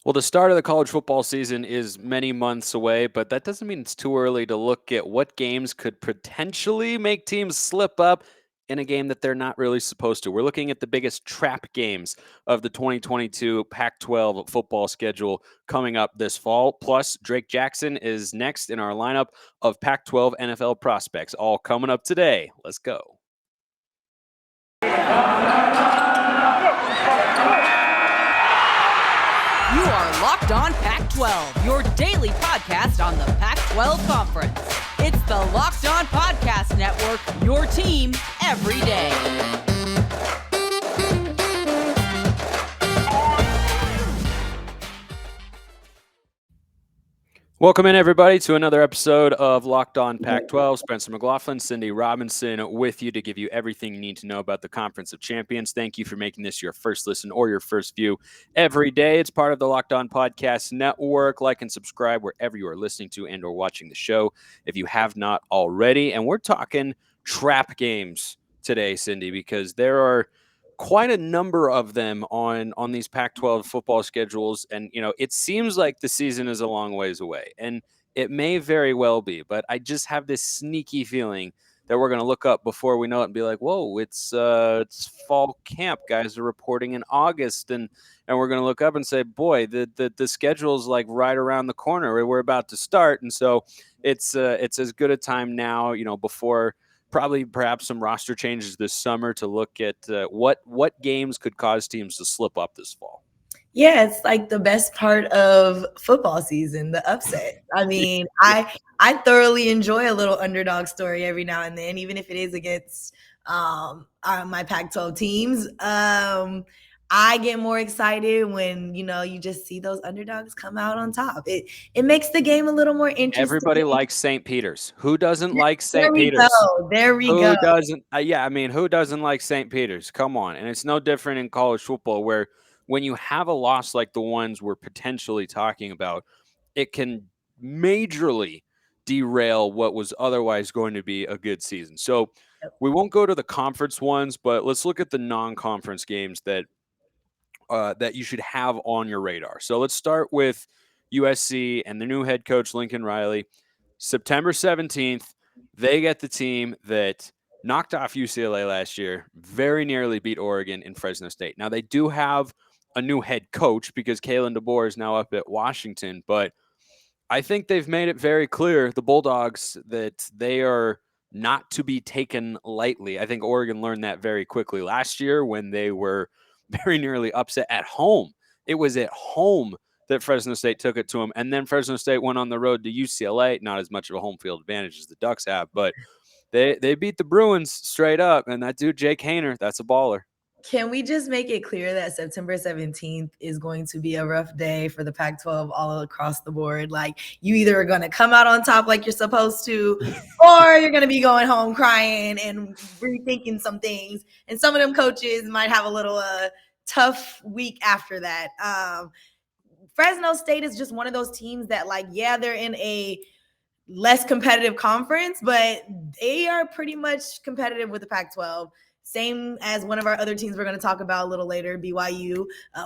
Well, the start of the college football season is many months away, but that doesn't mean it's too early to look at what games could potentially make teams slip up in a game that they're not really supposed to. We're looking at the biggest trap games of the 2022 Pac-12 football schedule coming up this fall. Plus, Drake Jackson is next in our lineup of Pac-12 NFL prospects, all coming up today. Let's go. You are Locked On Pac-12, your daily podcast on the Pac-12 Conference. It's the Locked On Podcast Network, your team every day. Welcome in, everybody, to another episode of Locked On Pac-12. Spencer McLaughlin, Cindy Robinson with you to give you everything you need to know about the Conference of Champions. Thank you for making this your first listen or your first view every day. It's part of the Locked On Podcast Network. Like and subscribe wherever you are listening to and or watching the show if you have not already. And we're talking trap games today, Cindy, because there are quite a number of them on these Pac-12 football schedules. And, it seems like the season is a long ways away, and it may very well be, but I just have this sneaky feeling that we're going to look up before we know it and be like, whoa, it's fall camp. Guys are reporting in August. And we're going to look up and say, boy, the schedule's like right around the corner. We're about to start. And so it's as good a time now, before perhaps some roster changes this summer to look at what games could cause teams to slip up this fall. Yeah, it's like the best part of football season, the upset. I mean, I thoroughly enjoy a little underdog story every now and then, even if it is against my Pac-12 teams. I get more excited when, you just see those underdogs come out on top. It makes the game a little more interesting. Everybody likes St. Peter's. Who doesn't like St. Peter's? There we go. Who doesn't? Who doesn't like St. Peter's? Come on. And it's no different in college football, where when you have a loss like the ones we're potentially talking about, it can majorly derail what was otherwise going to be a good season. So we won't go to the conference ones, but let's look at the non-conference games that you should have on your radar. So let's start with USC and the new head coach, Lincoln Riley. September 17th, they get the team that knocked off UCLA last year, very nearly beat Oregon in Fresno State. Now, they do have a new head coach because Kalen DeBoer is now up at Washington, but I think they've made it very clear, the Bulldogs, that they are not to be taken lightly. I think Oregon learned that very quickly last year when they were very nearly upset at home. It was at home that Fresno State took it to them. And then Fresno State went on the road to UCLA. Not as much of a home field advantage as the Ducks have, but they beat the Bruins straight up. And that dude, Jake Haener, that's a baller. Can we just make it clear that September 17th is going to be a rough day for the Pac-12 all across the board? Like, you either are going to come out on top like you're supposed to, or you're going to be going home crying and rethinking some things. And some of them coaches might have a little tough week after that. Fresno State is just one of those teams that, they're in a less competitive conference, but they are pretty much competitive with the Pac-12. Same as one of our other teams we're going to talk about a little later, BYU.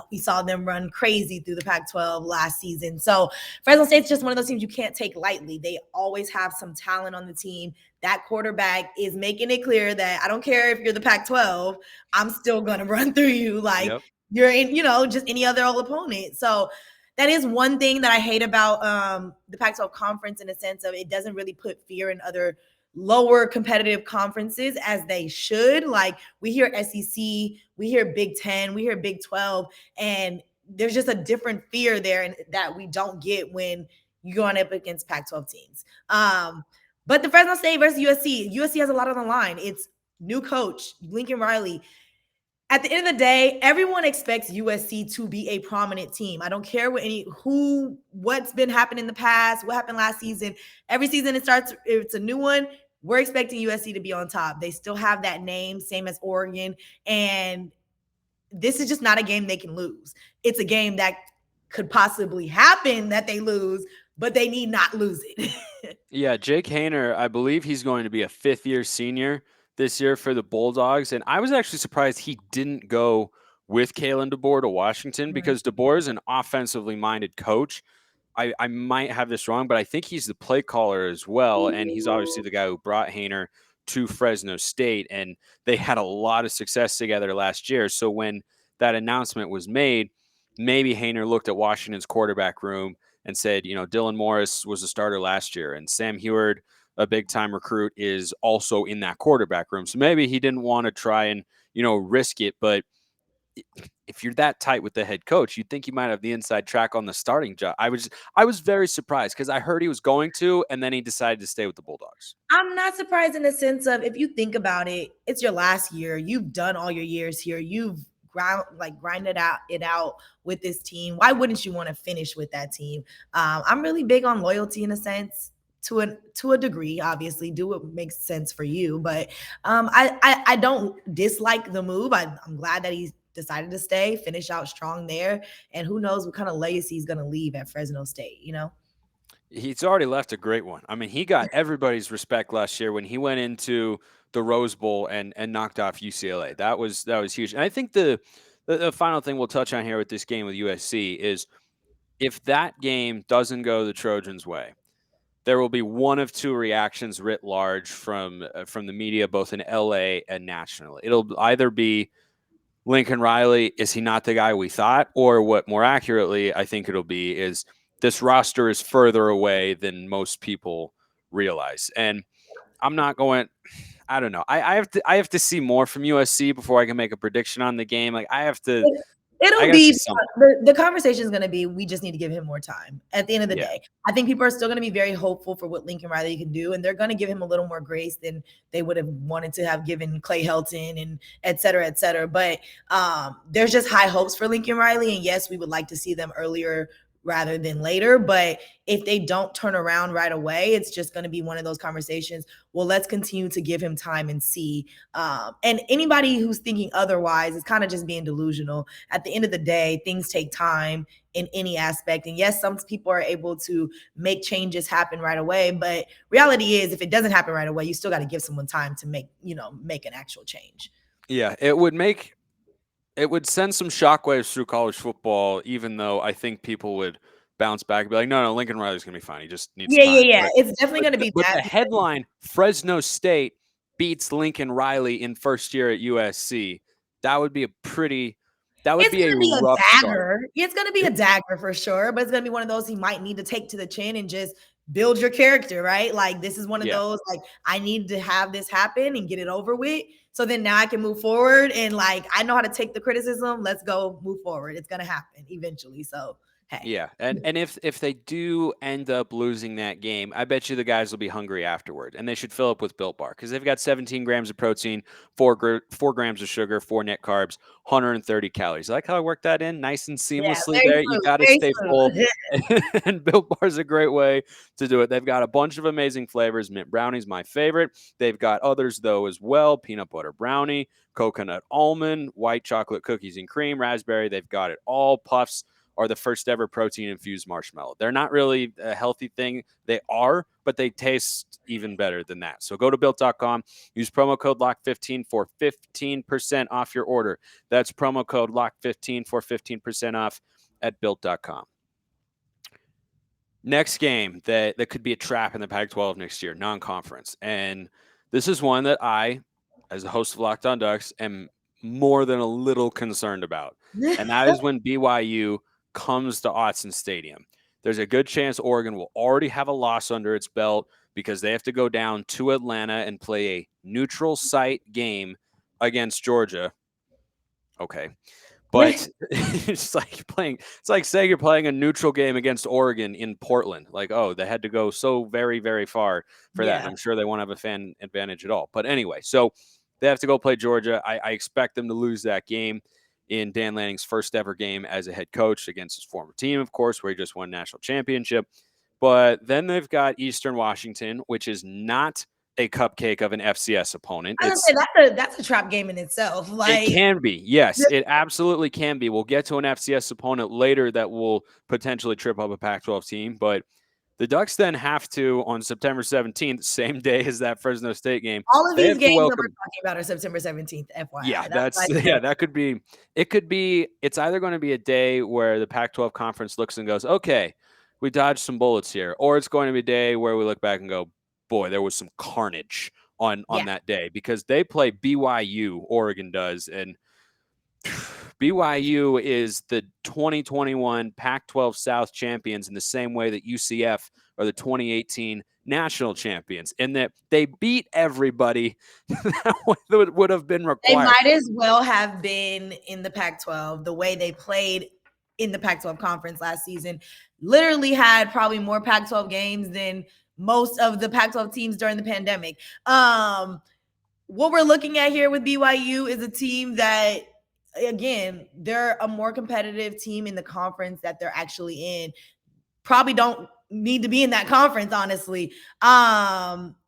We saw them run crazy through the Pac-12 last season. So Fresno State's just one of those teams you can't take lightly. They always have some talent on the team. That quarterback is making it clear that I don't care if you're the Pac-12, I'm still going to run through you like you're in, just any other old opponent. So that is one thing that I hate about the Pac-12 conference, in a sense of it doesn't really put fear in other lower competitive conferences as they should. Like, we hear SEC, we hear Big 10, we hear Big 12, and there's just a different fear there and that we don't get when you go on up against Pac-12 teams. But the Fresno State versus USC has a lot on the line. It's new coach, Lincoln Riley. At the end of the day, everyone expects USC to be a prominent team. I don't care what's been happening in the past, what happened last season. Every season it's a new one. We're expecting USC to be on top. They still have that name, same as Oregon. And this is just not a game they can lose. It's a game that could possibly happen that they lose, but they need not lose it. Yeah, Jake Haener, I believe he's going to be a fifth-year senior this year for the Bulldogs. And I was actually surprised he didn't go with Kalen DeBoer to Washington because DeBoer is an offensively minded coach. I might have this wrong, but I think he's the play caller as well. And he's obviously the guy who brought Haener to Fresno State. And they had a lot of success together last year. So when that announcement was made, maybe Haener looked at Washington's quarterback room and said, Dylan Morris was a starter last year. And Sam Heward, a big-time recruit, is also in that quarterback room. So maybe he didn't want to try and, risk it. But if you're that tight with the head coach, you'd think you might have the inside track on the starting job. I was very surprised because I heard he was going to, and then he decided to stay with the Bulldogs. I'm not surprised in the sense of, if you think about it, it's your last year. You've done all your years here. You've grinded it out with this team. Why wouldn't you want to finish with that team? I'm really big on loyalty in a sense. To a degree, obviously, do what makes sense for you. But I don't dislike the move. I'm glad that he's decided to stay, finish out strong there. And who knows what kind of legacy he's going to leave at Fresno State, He's already left a great one. I mean, he got everybody's respect last year when he went into the Rose Bowl and knocked off UCLA. That was huge. And I think the final thing we'll touch on here with this game with USC is if that game doesn't go the Trojans' way, there will be one of two reactions writ large from the media, both in LA and nationally. It'll either be Lincoln Riley, is he not the guy we thought? Or what more accurately I think it'll be is this roster is further away than most people realize. And I'm not going, I don't know. I have to see more from USC before I can make a prediction on the game. Like I have to. It'll be the conversation is going to be, we just need to give him more time at the end of the day. I think people are still going to be very hopeful for what Lincoln Riley can do, and they're going to give him a little more grace than they would have wanted to have given Clay Helton and et cetera, et cetera. But there's just high hopes for Lincoln Riley. And yes, we would like to see them earlier rather than later. But if they don't turn around right away, it's just going to be one of those conversations. Well, let's continue to give him time and see. And anybody who's thinking otherwise is kind of just being delusional. At the end of the day, things take time in any aspect. And yes, some people are able to make changes happen right away. But reality is, if it doesn't happen right away, you still got to give someone time to make an actual change. Yeah, it would send some shockwaves through college football, even though I think people would bounce back and be like, no, Lincoln Riley's going to be fine. He just needs time. Yeah. It's definitely going to be that. But the headline, Fresno State beats Lincoln Riley in first year at USC, that would be a rough dagger. start. It's going to be a dagger for sure, but it's going to be one of those he might need to take to the chin and just build your character, right? Like this is one of those, like, I need to have this happen and get it over with. So then now I can move forward and like, I know how to take the criticism. Let's go move forward. It's going to happen eventually. So, hey. Yeah. And if they do end up losing that game, I bet you the guys will be hungry afterward, and they should fill up with Built Bar because they've got 17 grams of protein, 4 grams of sugar, 4 net carbs, 130 calories. I like how I worked that in nice and seamlessly there. You got to stay full. And Built Bar is a great way to do it. They've got a bunch of amazing flavors. Mint brownie's my favorite. They've got others though as well. Peanut butter brownie, coconut almond, white chocolate cookies and cream, raspberry. They've got it all. Puffs are the first ever protein infused marshmallow. They're not really a healthy thing. They are, but they taste even better than that. So go to built.com, use promo code LOCK15 for 15% off your order. That's promo code LOCK15 for 15% off at built.com. Next game that could be a trap in the Pac-12 next year, non-conference. And this is one that I, as the host of Locked On Ducks, am more than a little concerned about. And that is when BYU comes to Autzen Stadium. There's a good chance Oregon will already have a loss under its belt because they have to go down to Atlanta and play a neutral site game against Georgia. Okay. But it's like saying you're playing a neutral game against Oregon in Portland. Like, oh, they had to go so very, very far for that. And I'm sure they won't have a fan advantage at all. But anyway, so they have to go play Georgia. I expect them to lose that game in Dan Lanning's first ever game as a head coach against his former team, of course, where he just won national championship. But then they've got Eastern Washington, which is not a cupcake of an FCS opponent. That's a trap game in itself. It can be. Yes, it absolutely can be. We'll get to an FCS opponent later that will potentially trip up a Pac-12 team, but The Ducks then have to, on September 17th, same day as that Fresno State game, All of they these have to games that we're welcome. talking about are September 17th, FYI. Yeah, That's why I yeah, said that could be. It could be. It's either going to be a day where the Pac-12 conference looks and goes, "Okay, we dodged some bullets here," or it's going to be a day where we look back and go, "Boy, there was some carnage on yeah. that day," because they play BYU. Oregon does, and BYU is the 2021 Pac-12 South champions in the same way that UCF are the 2018 national champions, in that they beat everybody that would have been They required. might as well have been in the Pac-12 the way they played in the Pac-12 conference last season. Literally had probably more Pac-12 games than most of the Pac-12 teams during the pandemic. What we're looking at here with BYU is a team that, again, they're a more competitive team in the conference that they're actually in. Probably don't need to be in that conference, honestly.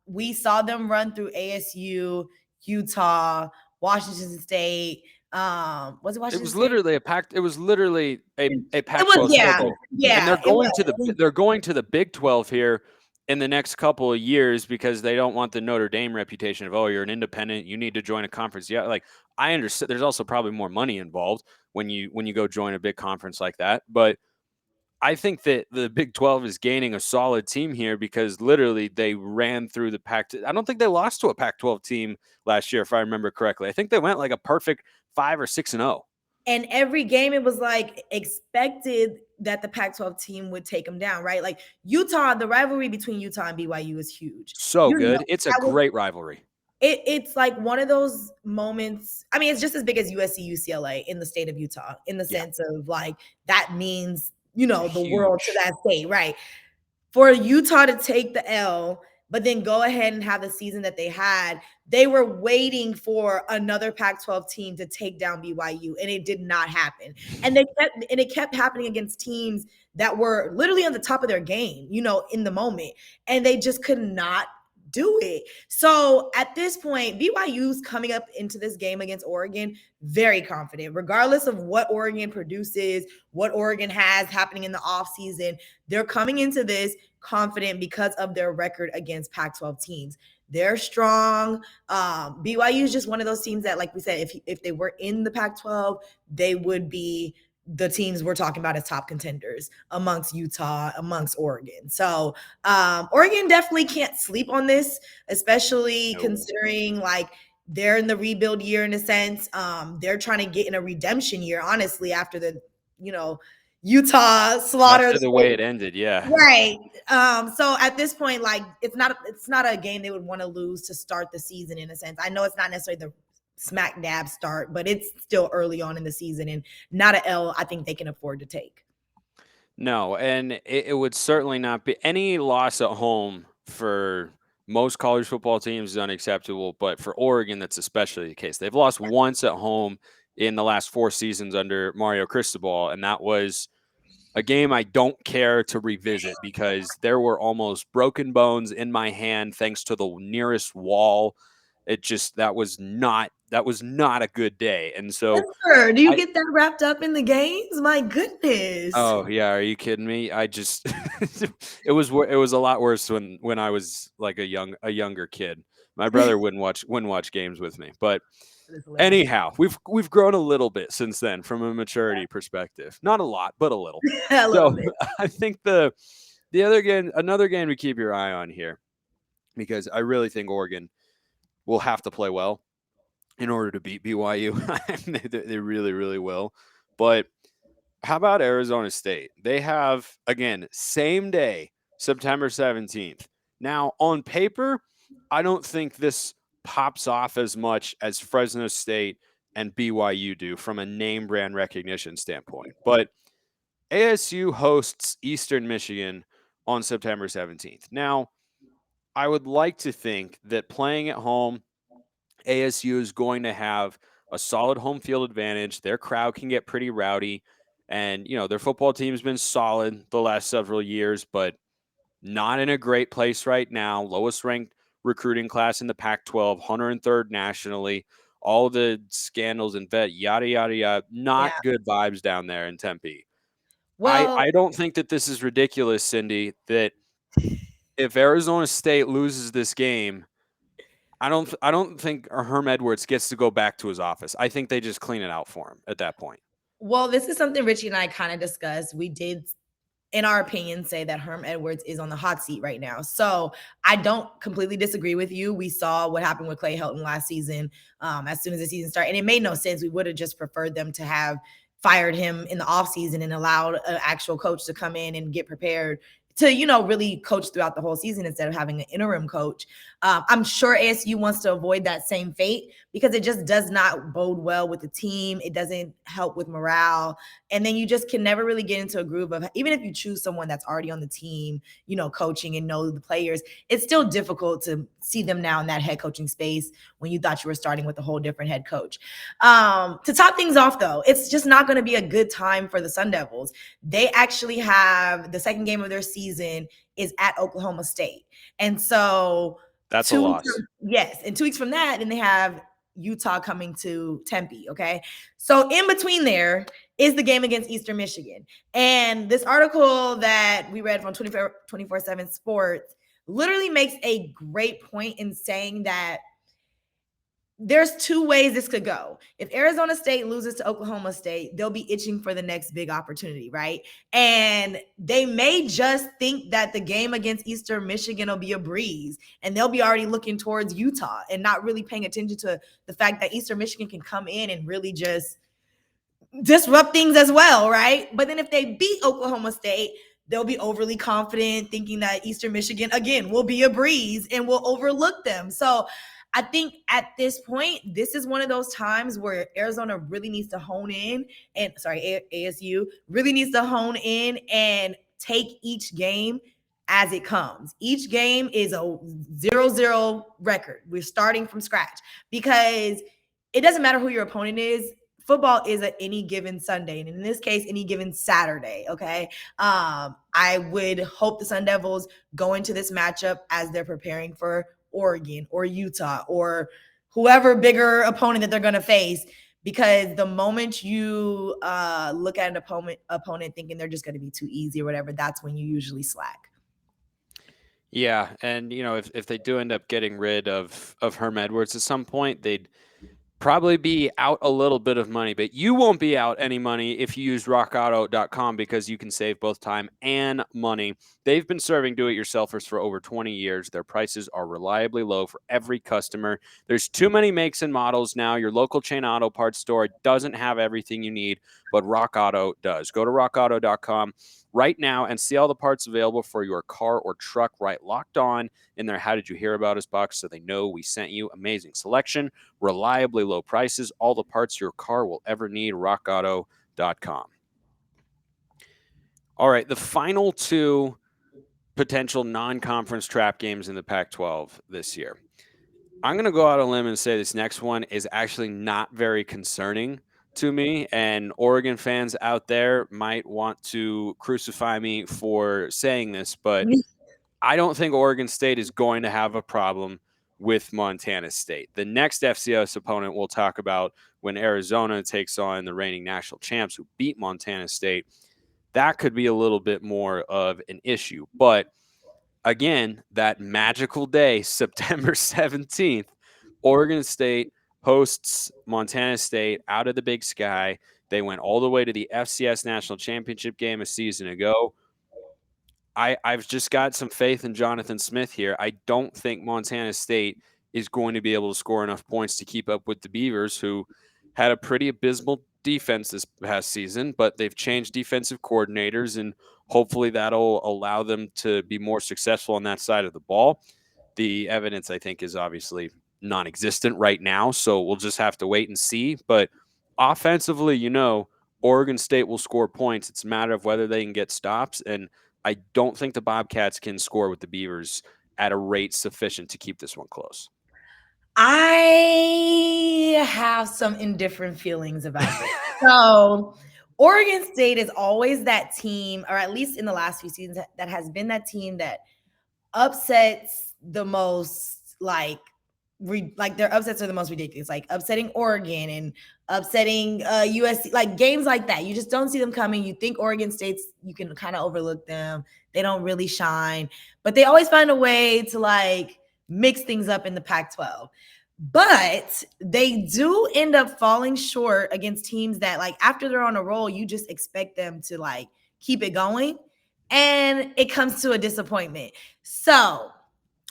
We saw them run through ASU, Utah, Washington State. Was it Washington It was State? literally a pack. It was literally a Pac-12 It was, yeah, schedule, yeah. and they're going to the Big 12 here in the next couple of years because they don't want the Notre Dame reputation of, oh, you're an independent, you need to join a conference. Yeah, like I understand. There's also probably more money involved when you go join a big conference like that, but I think that the Big 12 is gaining a solid team here because literally they ran through the Pac. I don't think they lost to a Pac-12 team last year, if I remember correctly. I think they went like a perfect 5 or 6-0. And every game, it was like expected that the Pac-12 team would take them down, right? Like Utah, the rivalry between Utah and BYU is huge. So good. It's a great rivalry. It's like one of those moments. I mean, it's just as big as USC UCLA in the state of Utah, in the sense of like that means, the world to that state, right? For Utah to take the L, but then go ahead and have the season that they had, they were waiting for another Pac-12 team to take down BYU, and it did not happen. And it kept happening against teams that were literally on the top of their game, in the moment, and they just could not do it. So at this point, BYU's coming up into this game against Oregon very confident, regardless of what Oregon produces, what Oregon has happening in the offseason. They're coming into this confident because of their record against Pac-12 teams. They're strong. BYU is just one of those teams that, like we said, if they were in the Pac-12, they would be the teams we're talking about as top contenders amongst Utah, amongst Oregon. So Oregon definitely can't sleep on this, especially considering like they're in the rebuild year in a sense. They're trying to get in a redemption year, honestly, after the, Utah slaughter. After the way it ended, yeah. Right. So at this point, like it's not a game they would want to lose to start the season in a sense. I know it's not necessarily the smack dab start, but it's still early on in the season and not an L I think they can afford to take. No, and it would certainly not be any loss at home for most college football teams is unacceptable, but for Oregon, that's especially the case. They've lost once at home in the last 4 seasons under Mario Cristobal, and that was a game I don't care to revisit because there were almost broken bones in my hand thanks to the nearest wall. That was not a good day. And so do you get that wrapped up in the games? My goodness. Oh yeah, are you kidding me? I just it was a lot worse when I was like a younger kid. My brother wouldn't watch games with me. But anyhow, we've grown a little bit since then from a maturity perspective. Not a lot, but a little. A little bit. I think another game to keep your eye on here, because I really think Oregon will have to play well in order to beat BYU. They really, really will. But how about Arizona State? They have, again, same day, September 17th. Now, on paper, I don't think this pops off as much as Fresno State and BYU do from a name brand recognition standpoint. But ASU hosts Eastern Michigan on September 17th. Now, I would like to think that playing at home, ASU is going to have a solid home field advantage. Their crowd can get pretty rowdy. And, their football team's been solid the last several years, but not in a great place right now. Lowest ranked recruiting class in the Pac-12, 103rd nationally. All the scandals and yada, yada, yada. Not good vibes down there in Tempe. Well, I don't think that this is ridiculous, Cindy, that if Arizona State loses this game, I don't think Herm Edwards gets to go back to his office. I think they just clean it out for him at that point. Well, this is something Richie and I kind of discussed. We did, in our opinion, say that Herm Edwards is on the hot seat right now. So I don't completely disagree with you. We saw what happened with Clay Helton last season as soon as the season started, and it made no sense. We would have just preferred them to have fired him in the offseason and allowed an actual coach to come in and get prepared to, really coach throughout the whole season instead of having an interim coach. I'm sure ASU wants to avoid that same fate because it just does not bode well with the team. It doesn't help with morale. And then you just can never really get into a groove of, even if you choose someone that's already on the team, coaching and know the players, it's still difficult to see them now in that head coaching space when you thought you were starting with a whole different head coach. To top things off, though, it's just not going to be a good time for the Sun Devils. They actually have the second game of their season is at Oklahoma State. And so that's a loss. Yes. And 2 weeks from that, then they have Utah coming to Tempe. Okay. So in between there is the game against Eastern Michigan. And this article that we read from 24/7 Sports literally makes a great point in saying that there's 2 ways this could go. If Arizona State loses to Oklahoma State, they'll be itching for the next big opportunity, right? And they may just think that the game against Eastern Michigan will be a breeze, and they'll be already looking towards Utah and not really paying attention to the fact that Eastern Michigan can come in and really just disrupt things as well, right? But then if they beat Oklahoma State, they'll be overly confident, thinking that Eastern Michigan, again, will be a breeze and will overlook them. So I think at this point, this is one of those times where Arizona really needs to hone in and ASU really needs to hone in and take each game as it comes. Each game is a 0-0 record. We're starting from scratch because it doesn't matter who your opponent is. Football is at any given Sunday, and in this case, any given Saturday, okay? I would hope the Sun Devils go into this matchup as they're preparing for Oregon or Utah or whoever bigger opponent that they're going to face, because the moment you look at an opponent thinking they're just going to be too easy or whatever, that's when you usually slack. Yeah, and if they do end up getting rid of Herm Edwards at some point, they'd probably be out a little bit of money, but you won't be out any money if you use rockauto.com because you can save both time and money. They've been serving do-it-yourselfers for over 20 years. Their prices are reliably low for every customer. There's too many makes and models now. Your local chain auto parts store doesn't have everything you need, but Rock Auto does. Go to rockauto.com right now and see all the parts available for your car or truck. Right, Locked On in their How Did You Hear About Us box so they know we sent you. Amazing selection, reliably low prices, all the parts your car will ever need. rockauto.com. All right, the final 2 potential non-conference trap games in the Pac-12 this year. I'm going to go out on a limb and say this next one is actually not very concerning to me, and Oregon fans out there might want to crucify me for saying this, but I don't think Oregon State is going to have a problem with Montana State. The next FCS opponent we'll talk about when Arizona takes on the reigning national champs who beat Montana State, that could be a little bit more of an issue. But again, that magical day, September 17th, Oregon State hosts Montana State out of the Big Sky. They went all the way to the FCS National Championship game a season ago. I've just got some faith in Jonathan Smith here. I don't think Montana State is going to be able to score enough points to keep up with the Beavers, who had a pretty abysmal defense this past season, but they've changed defensive coordinators, and hopefully that'll allow them to be more successful on that side of the ball. The evidence, I think, is obviously non-existent right now, so we'll just have to wait and see. But offensively, Oregon State will score points. It's a matter of whether they can get stops, and I don't think the Bobcats can score with the Beavers at a rate sufficient to keep this one close. I have some indifferent feelings about it. So Oregon State is always that team, or at least in the last few seasons, that has been that team that upsets the most, like their upsets are the most ridiculous, like upsetting Oregon and upsetting USC, like games like that. You just don't see them coming. You think Oregon State's, you can kind of overlook them. They don't really shine, but they always find a way to like mix things up in the Pac-12. But they do end up falling short against teams that, like, after they're on a roll, you just expect them to like keep it going, and it comes to a disappointment. So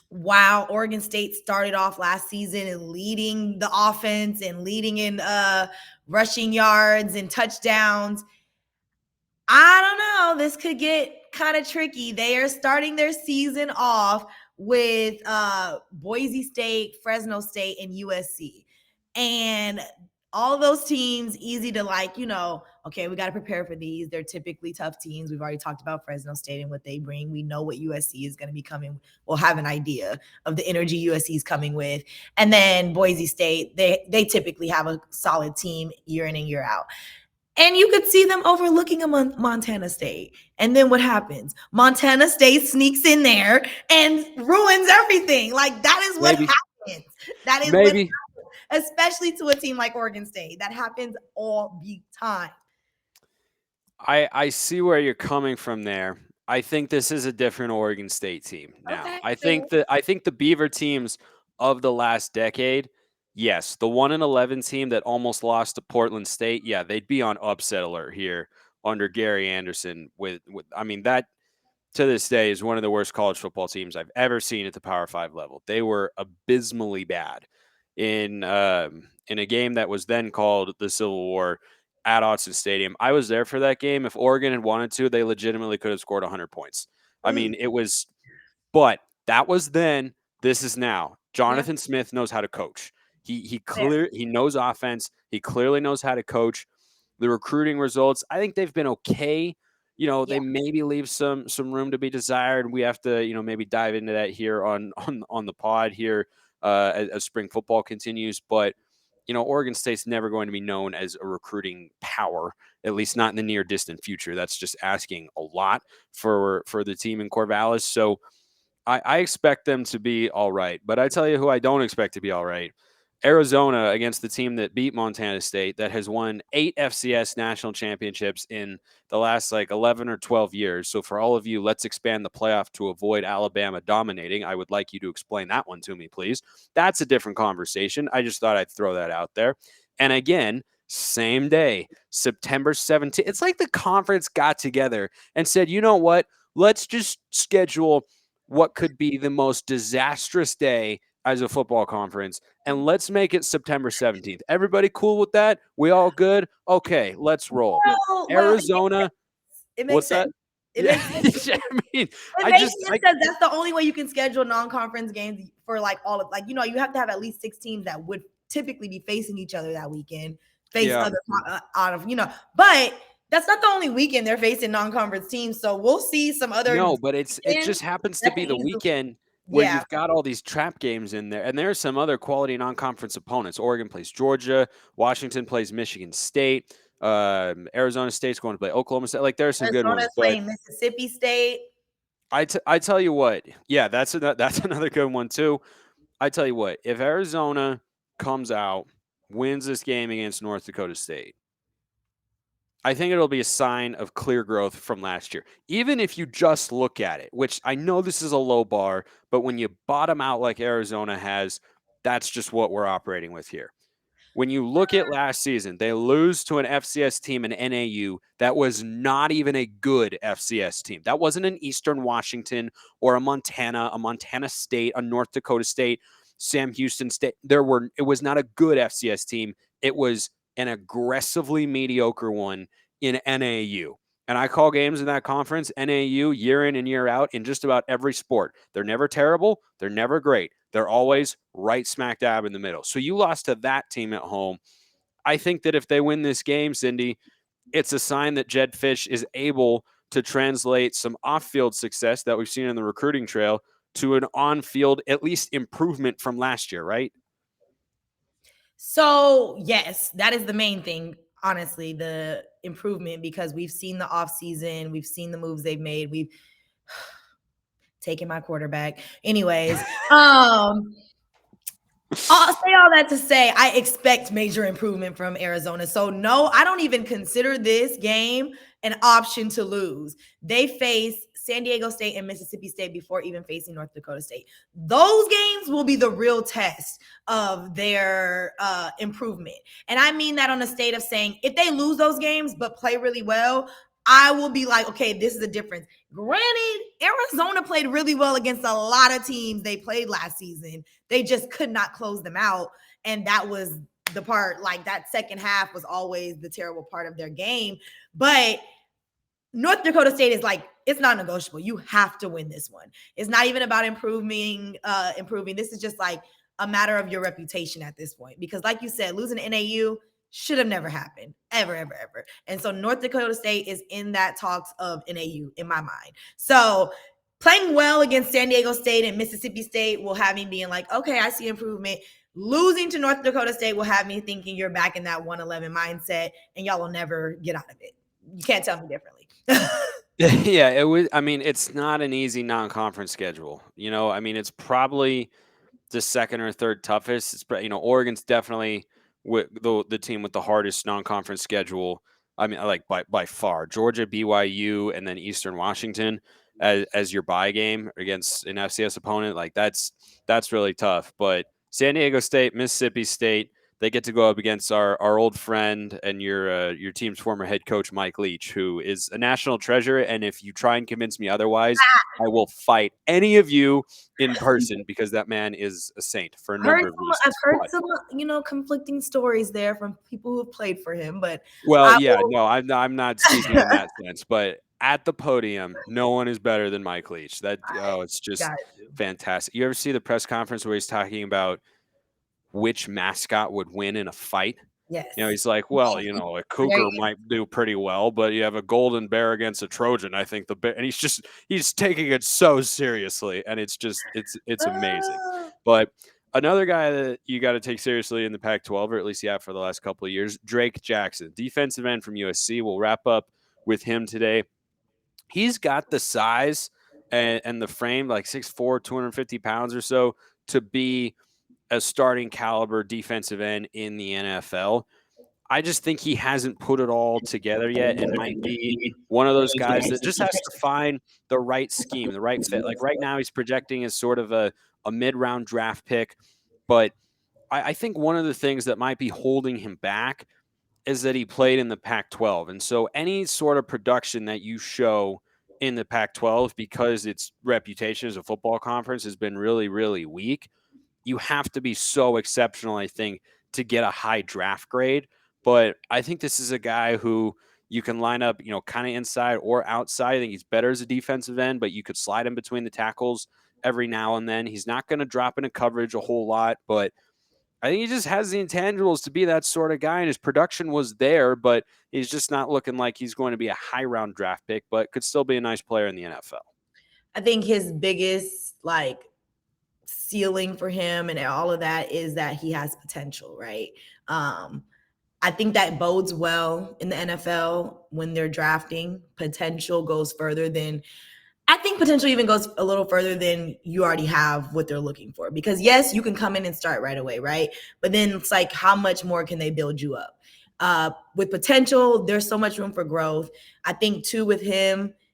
while Oregon State started off last season and leading the offense and leading in rushing yards and touchdowns, I don't know. This could get kind of tricky. They are starting their season off with Boise State, Fresno State, and USC. And all those teams, easy to like, okay, we got to prepare for these. They're typically tough teams. We've already talked about Fresno State and what they bring. We know what USC is going to be coming. We'll have an idea of the energy USC is coming with. And then Boise State, they typically have a solid team year in and year out. And you could see them overlooking a Montana State. And then what happens? Montana State sneaks in there and ruins everything. Like, that is what happens. That is what happens. Especially to a team like Oregon State. That happens all the time. I see where you're coming from there. I think this is a different Oregon State team now. Okay, I think the Beaver teams of the last decade, yes, the 1-11 team that almost lost to Portland State, yeah, they'd be on upset alert here under Gary Anderson. I mean, that to this day is one of the worst college football teams I've ever seen at the Power 5 level. They were abysmally bad in a game that was then called the Civil War at Autzen Stadium. I was there for that game. If Oregon had wanted to, they legitimately could have scored 100 points. I mean, it was, but that was then. This is now. Jonathan Smith knows how to coach. He knows offense. He clearly knows how to coach. The recruiting results, I think they've been okay. They maybe leave some room to be desired. We have to, maybe dive into that here on the pod here as spring football continues. But, Oregon State's never going to be known as a recruiting power, at least not in the near distant future. That's just asking a lot for the team in Corvallis. So I expect them to be all right. But I tell you who I don't expect to be all right. Arizona against the team that beat Montana State, that has won 8 FCS national championships in the last 11 or 12 years. So for all of you, let's expand the playoff to avoid Alabama dominating. I would like you to explain that one to me, please. That's a different conversation. I just thought I'd throw that out there. And again, same day, September 17th. It's like the conference got together and said, you know what? Let's just schedule what could be the most disastrous day as a football conference, and let's make it September 17th. Everybody cool with that? We all good? Okay, let's roll. Arizona. It makes sense. It makes sense. I mean, it makes sense because that's the only way you can schedule non-conference games for all of you have to have at least 6 teams that would typically be facing each other that weekend, other out of but that's not the only weekend they're facing non-conference teams. So we'll see some other. No, but it just happens to be the weekend where you've got all these trap games in there. And there are some other quality non-conference opponents. Oregon plays Georgia. Washington plays Michigan State. Arizona State's going to play Oklahoma State. There are some good ones. Playing Mississippi State. I tell you what. Yeah, that's another good one too. I tell you what. If Arizona comes out, wins this game against North Dakota State, I think it'll be a sign of clear growth from last year. Even if you just look at it, which I know this is a low bar, but when you bottom out like Arizona has, that's just what we're operating with here. When you look at last season, they lose to an FCS team in NAU that was not even a good FCS team. That wasn't an Eastern Washington or a Montana State, a North Dakota State, Sam Houston State. It was not a good FCS team. It was an aggressively mediocre one in NAU. And I call games in that conference, NAU, year in and year out in just about every sport. They're never terrible. They're never great. They're always right smack dab in the middle. So you lost to that team at home. I think that if they win this game, Cindy, it's a sign that Jed Fish is able to translate some off-field success that we've seen in the recruiting trail to an on-field, at least improvement from last year, right? So, yes, that is the main thing, honestly, the improvement, because we've seen the offseason, we've seen the moves they've made, we've taken my quarterback. Anyways, I'll say all that to say I expect major improvement from Arizona. So no, I don't even consider this game an option to lose. They face San Diego State and Mississippi State before even facing North Dakota State. Those games will be the real test of their improvement. And I mean that on a state of saying if they lose those games but play really well, I will be like, okay, this is the difference. Granted, Arizona played really well against a lot of teams they played last season. They just could not close them out. And that was the part, like that second half was always the terrible part of their game. But North Dakota State is like, it's not negotiable. You have to win this one. It's not even about improving. This is just like a matter of your reputation at this point. Because like you said, losing to NAU should have never happened, ever. And so North Dakota State is in that talks of NAU in my mind. So playing well against San Diego State and Mississippi State will have me being like, okay, I see improvement. Losing to North Dakota State will have me thinking you're back in that 111 mindset and y'all will never get out of it. You can't tell me differently. Yeah, it was. I mean, it's not an easy non-conference schedule. I mean, it's probably the second or third toughest. It's Oregon's definitely the team with the hardest non-conference schedule. I mean, like by far, Georgia, BYU, and then Eastern Washington as your bye game against an FCS opponent. Like that's really tough. But San Diego State, Mississippi State, they get to go up against our old friend and your team's former head coach, Mike Leach, who is a national treasure. And if you try and convince me otherwise, I will fight any of you in person because that man is a saint for a number of reasons. I've heard some, conflicting stories there from people who have played for him. But I'm not speaking in that sense. But at the podium, no one is better than Mike Leach. It's just fantastic. You ever see the press conference where he's talking about which mascot would win in a fight? Yes. He's like, well, a cougar might do pretty well, but you have a golden bear against a Trojan. I think the bear, and he's taking it so seriously, and it's amazing. But another guy that you got to take seriously in the Pac-12, or at least for the last couple of years, Drake Jackson, defensive end from USC. We'll wrap up with him today. He's got the size and the frame, like 6'4", 250 pounds or so, to be a starting caliber defensive end in the NFL. I just think he hasn't put it all together yet and might be one of those guys that just has to find the right scheme, the right fit. Like right now he's projecting as sort of a mid-round draft pick, but I think one of the things that might be holding him back is that he played in the Pac-12. And so any sort of production that you show in the Pac-12, because its reputation as a football conference has been really, really weak, you have to be so exceptional, I think, to get a high draft grade. But I think this is a guy who you can line up, kind of inside or outside. I think he's better as a defensive end, but you could slide him between the tackles every now and then. He's not going to drop into coverage a whole lot, but I think he just has the intangibles to be that sort of guy, and his production was there, but he's just not looking like he's going to be a high-round draft pick, but could still be a nice player in the NFL. I think his biggest, ceiling for him and all of that is that he has potential, right? I think that bodes well in the NFL when they're drafting. Potential goes further than – I think potential even goes a little further than you already have what they're looking for. Because, yes, you can come in and start right away, right? But then it's like how much more can they build you up? With potential, there's so much room for growth. I think, too, with him –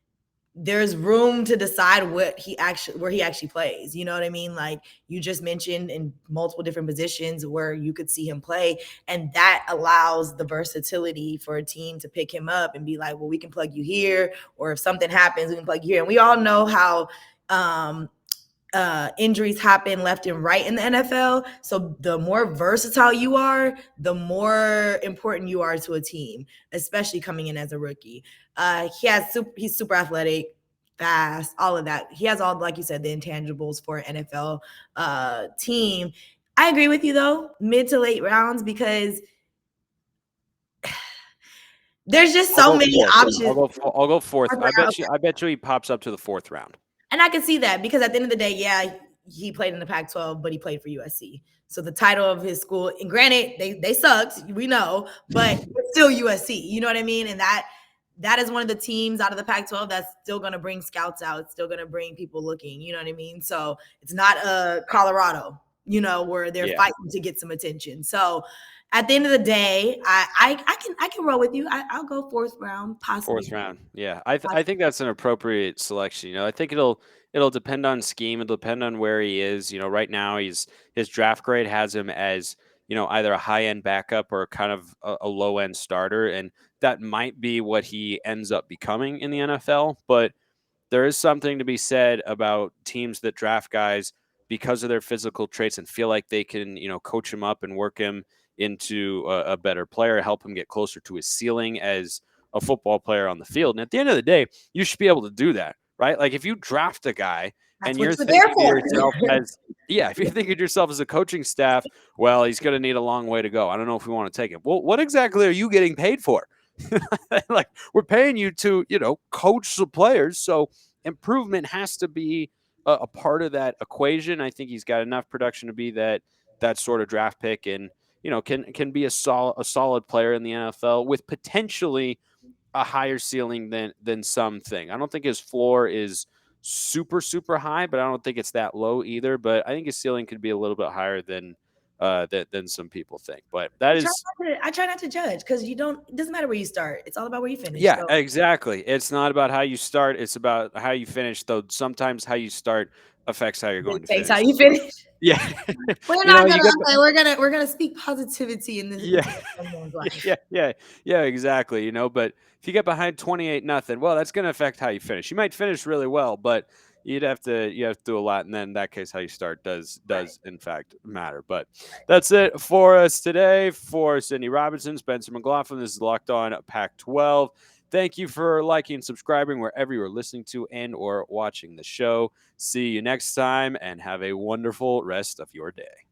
there's room to decide where he actually plays. You know what I mean? Like you just mentioned in multiple different positions where you could see him play. And that allows the versatility for a team to pick him up and be like, well, we can plug you here. Or if something happens, we can plug you here. And we all know how injuries happen left and right in the NFL. So the more versatile you are, the important you are to a team, especially coming in as a rookie. He's super athletic, fast, all of that. He has all, like you said, the intangibles for an NFL team. I agree with you though, mid to late rounds, because there's just so many options. I'll go fourth. I bet you he pops up to the fourth round. And I can see that because at the end of the day, yeah, he played in the Pac-12, but he played for USC. So the title of his school, and granted, they sucked, we know, but it's still USC. You know what I mean? And that is one of the teams out of the Pac-12 that's still going to bring scouts out. It's still going to bring people looking. You know what I mean? So it's not Colorado. where they're Yeah. fighting to get some attention. So at the end of the day, I can roll with you. I'll go fourth round, possibly. Fourth round. Yeah. I think that's an appropriate selection. I think it'll depend on scheme. It'll depend on where he is. Right now his draft grade has him as, either a high end backup or kind of a low end starter. And that might be what he ends up becoming in the NFL. But there is something to be said about teams that draft guys because of their physical traits and feel like they can, coach him up and work him into a better player, help him get closer to his ceiling as a football player on the field. And at the end of the day, you should be able to do that, right? Like if you draft a guy and you're thinking to yourself if you're thinking to yourself as a coaching staff, well, he's going to need a long way to go. I don't know if we want to take him. Well, what exactly are you getting paid for? Like we're paying you to, coach the players. So improvement has to be a part of that equation. I think he's got enough production to be that sort of draft pick and, can be a solid player in the NFL with potentially a higher ceiling than something. I don't think his floor is super, super high, but I don't think it's that low either. But I think his ceiling could be a little bit higher than some people think. But that I try not to judge because it doesn't matter where you start. It's all about where you finish. Yeah, exactly. It's not about how you start. It's about how you finish, though sometimes how you start affects how you're going to finish. How you finish. Yeah. We're not we're gonna speak positivity in this. Yeah, exactly. But if you get behind 28-0, well, that's going to affect how you finish. You might finish really well, but you have to do a lot, and then in that case, how you start does in fact matter. But that's it for us today. For Cindy Robinson, Spencer McLaughlin, this is Locked On Pac-12. Thank you for liking and subscribing wherever you're listening to and or watching the show. See you next time, and have a wonderful rest of your day.